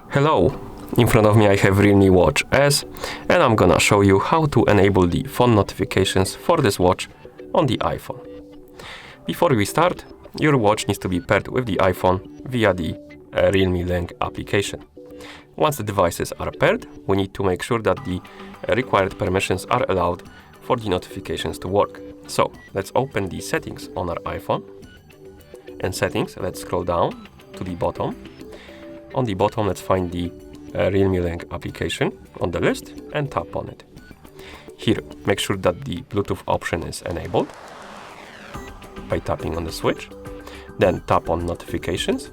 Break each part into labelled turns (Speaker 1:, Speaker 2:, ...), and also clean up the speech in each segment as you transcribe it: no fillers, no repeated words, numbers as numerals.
Speaker 1: Hello, in front of me I have REALME Watch S, and I'm gonna show you how to enable the phone notifications for this watch on the iPhone. Before we start, your watch needs to be paired with the iPhone via the REALME Link application. Once the devices are paired, we need to make sure that the required permissions are allowed for the notifications to work. So let's open the settings on our iPhone. In settings, let's scroll down to the bottom. On the bottom, let's find the REALME Link application on the list and tap on it. Here, make sure that the Bluetooth option is enabled by tapping on the switch. Then tap on notifications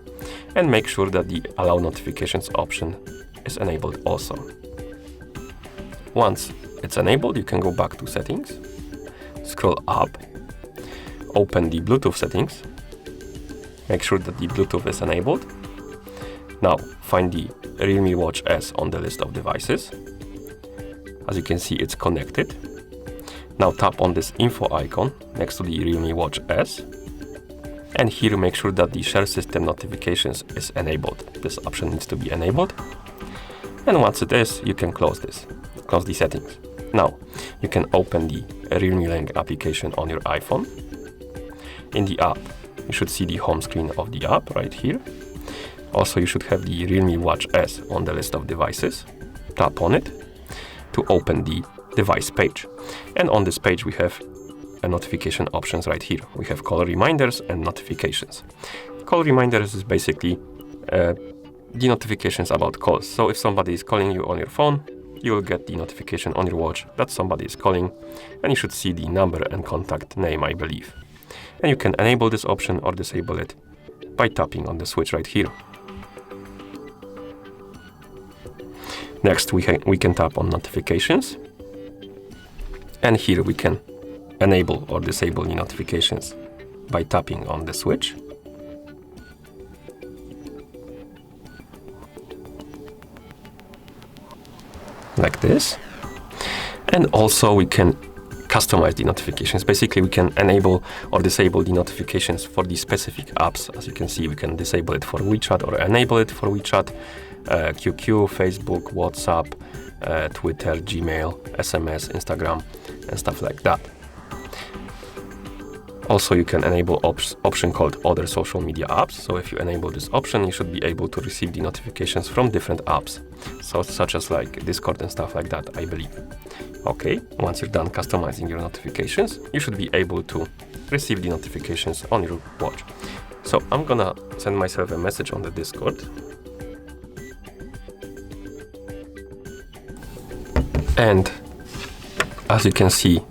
Speaker 1: and make sure that the allow notifications option is enabled also. Once it's enabled, you can go back to settings, scroll up, open the Bluetooth settings, make sure that the Bluetooth is enabled. Now find the REALME Watch S on the list of devices. As you can see, it's connected. Now tap on this info icon next to the REALME Watch S. And here make sure that the share system notifications is enabled. This option needs to be enabled. And once it is, you can close the settings. Now you can open the REALME Link application on your iPhone. In the app, you should see the home screen of the app right here. Also, you should have the REALME Watch S on the list of devices. Tap on it to open the device page. And on this page, we have notification options right here. We have call reminders and notifications. Call reminders is basically the notifications about calls. So if somebody is calling you on your phone, you will get the notification on your watch that somebody is calling, and you should see the number and contact name, I believe. And you can enable this option or disable it by tapping on the switch right here. Next, we can tap on notifications, and here we can enable or disable the notifications by tapping on the switch. Like this. And also we can customize the notifications. Basically, we can enable or disable the notifications for the specific apps. As you can see, we can disable it for WeChat or enable it for WeChat, QQ, Facebook, WhatsApp, Twitter, Gmail, SMS, Instagram, and stuff like that. Also, you can enable option called other social media apps. So if you enable this option, you should be able to receive the notifications from different apps, so such as like Discord and stuff like that, I believe. Okay, once you're done customizing your notifications, you should be able to receive the notifications on your watch. So I'm gonna send myself a message on the Discord. And as you can see,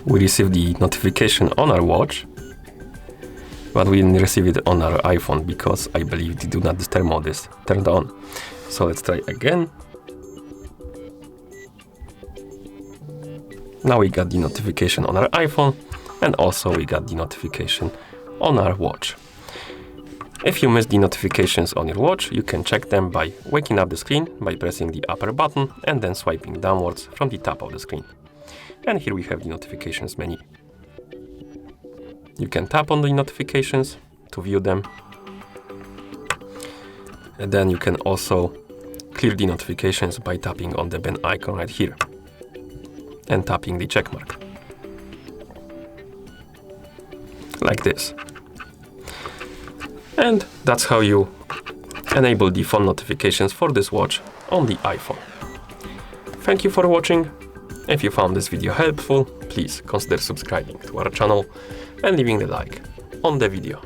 Speaker 1: we received the notification on our watch, but we didn't receive it on our iPhone because I believe the Do Not Disturb mode is turned on. So let's try again. Now we got the notification on our iPhone, and also we got the notification on our watch. If you miss the notifications on your watch, you can check them by waking up the screen by pressing the upper button and then swiping downwards from the top of the screen. And here we have the notifications menu. You can tap on the notifications to view them. And then you can also clear the notifications by tapping on the bin icon right here and tapping the check mark. Like this. And that's how you enable the phone notifications for this watch on the iPhone. Thank you for watching. If you found this video helpful, please consider subscribing to our channel and leaving a like on the video.